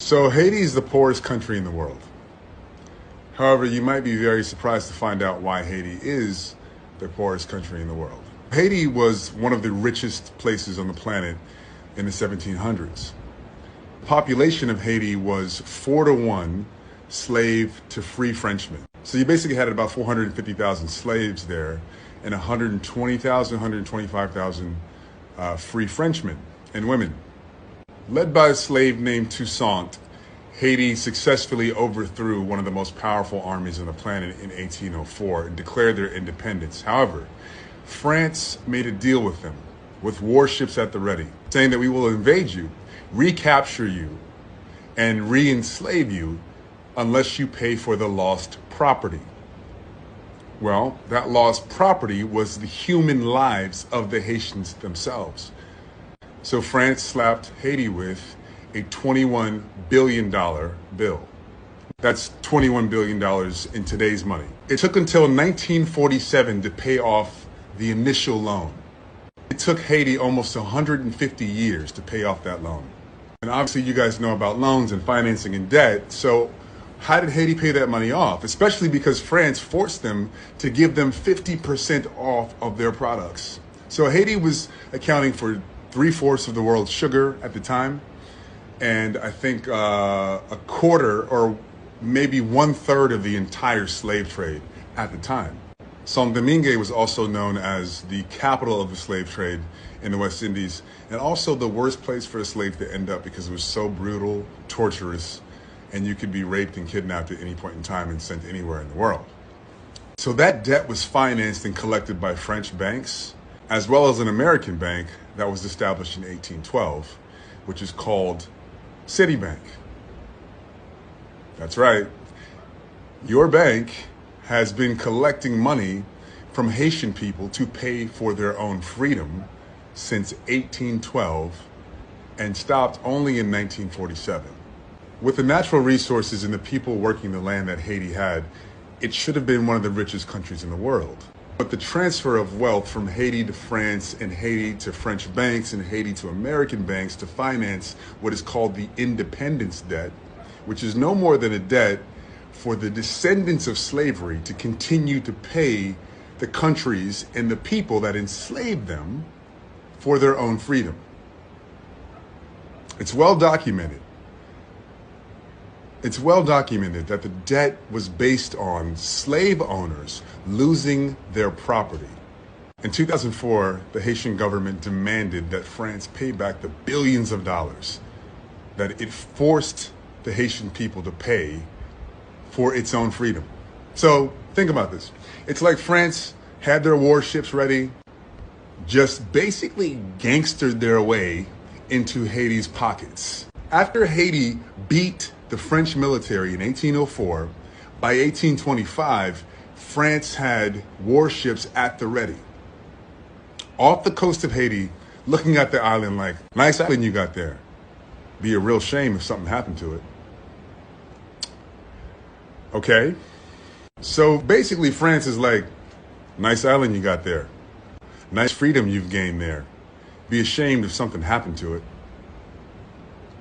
So Haiti is the poorest country in the world. However, you might be very surprised to find out why Haiti is the poorest country in the world. Haiti was one of the richest places on the planet in the 1700s. The population of Haiti was 4-to-1 slave to free Frenchmen. So you basically had about 450,000 slaves there and 120,000, 125,000 free Frenchmen and women. Led by a slave named Toussaint, Haiti successfully overthrew one of the most powerful armies on the planet in 1804 and declared their independence. However, France made a deal with them, with warships at the ready, saying that we will invade you, recapture you, and re-enslave you unless you pay for the lost property. Well, that lost property was the human lives of the Haitians themselves. So France slapped Haiti with a $21 billion bill. That's $21 billion in today's money. It took until 1947 to pay off the initial loan. It took Haiti almost 150 years to pay off that loan. And obviously you guys know about loans and financing and debt. So how did Haiti pay that money off? Especially because France forced them to give them 50% off of their products. So Haiti was accounting for 3/4 of the world's sugar at the time. And I think a quarter or maybe 1/3 of the entire slave trade at the time. Saint-Domingue was also known as the capital of the slave trade in the West Indies, and also the worst place for a slave to end up because it was so brutal, torturous, and you could be raped and kidnapped at any point in time and sent anywhere in the world. So that debt was financed and collected by French banks, as well as an American bank that was established in 1812, which is called Citibank. That's right. Your bank has been collecting money from Haitian people to pay for their own freedom since 1812 and stopped only in 1947. With the natural resources and the people working the land that Haiti had, it should have been one of the richest countries in the world. But the transfer of wealth from Haiti to France and Haiti to French banks and Haiti to American banks to finance what is called the independence debt, which is no more than a debt for the descendants of slavery to continue to pay the countries and the people that enslaved them for their own freedom. It's well documented. It's well documented that the debt was based on slave owners losing their property. In 2004, the Haitian government demanded that France pay back the billions of dollars that it forced the Haitian people to pay for its own freedom. So think about this. It's like France had their warships ready, just basically gangstered their way into Haiti's pockets. After Haiti beat the French military in 1804, by 1825, France had warships at the ready, off the coast of Haiti, looking at the island like, nice island you got there. Be a real shame if something happened to it. Okay? So basically France is like, nice island you got there. Nice freedom you've gained there. Be ashamed if something happened to it.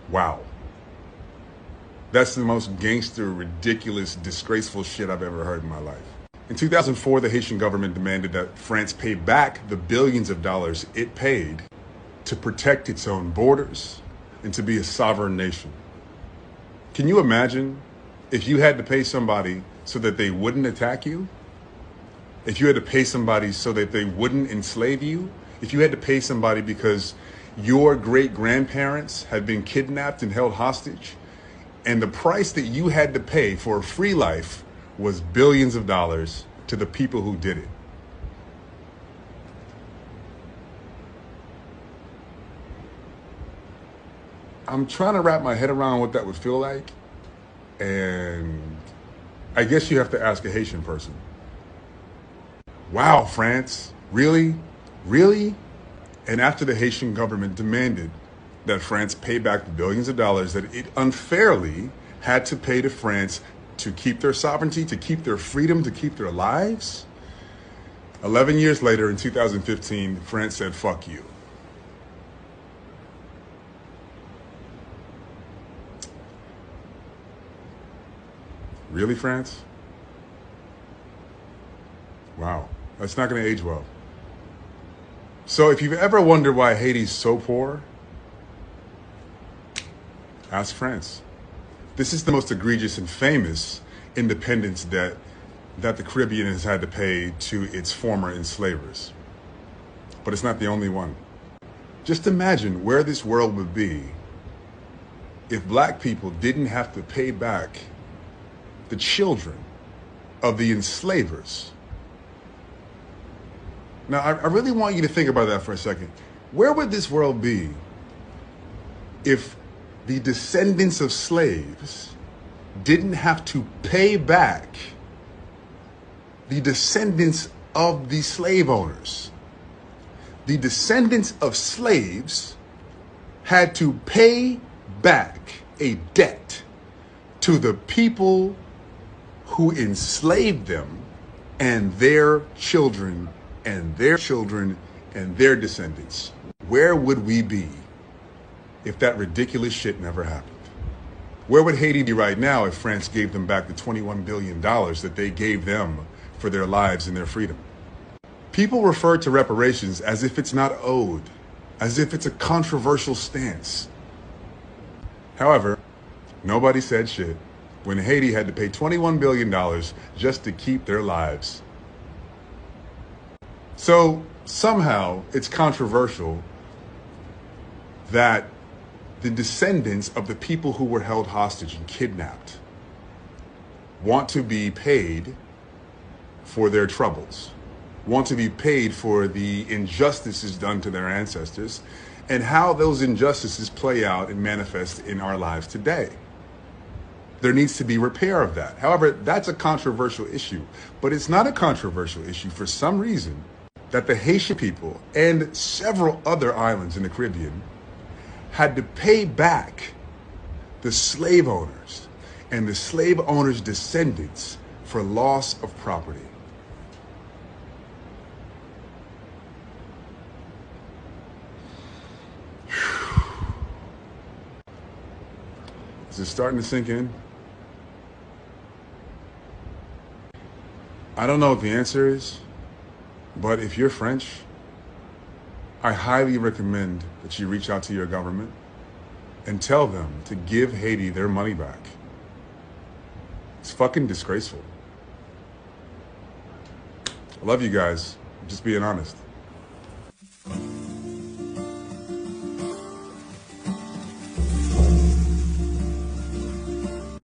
Wow. That's the most gangster, ridiculous, disgraceful shit I've ever heard in my life. In 2004, the Haitian government demanded that France pay back the billions of dollars it paid to protect its own borders and to be a sovereign nation. Can you imagine if you had to pay somebody so that they wouldn't attack you? If you had to pay somebody so that they wouldn't enslave you? If you had to pay somebody because your great-grandparents had been kidnapped and held hostage, and the price that you had to pay for a free life was billions of dollars to the people who did it. I'm trying to wrap my head around what that would feel like, and I guess you have to ask a Haitian person. Wow, France, really? Really? And after the Haitian government demanded that France pay back the billions of dollars that it unfairly had to pay to France to keep their sovereignty, to keep their freedom, to keep their lives, 11 years later, in 2015, France said, fuck you. Really, France? Wow, that's not going to age well. So if you've ever wondered why Haiti's so poor, ask France. This is the most egregious and famous independence debt that the Caribbean has had to pay to its former enslavers. But it's not the only one. Just imagine where this world would be if black people didn't have to pay back the children of the enslavers. Now, I really want you to think about that for a second. Where would this world be if the descendants of slaves didn't have to pay back the descendants of the slave owners? The descendants of slaves had to pay back a debt to the people who enslaved them and their children and their children and their descendants. Where would we be if that ridiculous shit never happened? Where would Haiti be right now if France gave them back the $21 billion that they gave them for their lives and their freedom? People refer to reparations as if it's not owed, as if it's a controversial stance. However, nobody said shit when Haiti had to pay $21 billion just to keep their lives. So somehow it's controversial that the descendants of the people who were held hostage and kidnapped want to be paid for their troubles, want to be paid for the injustices done to their ancestors, and how those injustices play out and manifest in our lives today. There needs to be repair of that. However, that's a controversial issue, but it's not a controversial issue for some reason that the Haitian people and several other islands in the Caribbean had to pay back the slave owners and the slave owners' descendants for loss of property. Is it starting to sink in? I don't know what the answer is, but if you're French, I highly recommend that you reach out to your government and tell them to give Haiti their money back. It's fucking disgraceful. I love you guys. I'm just being honest.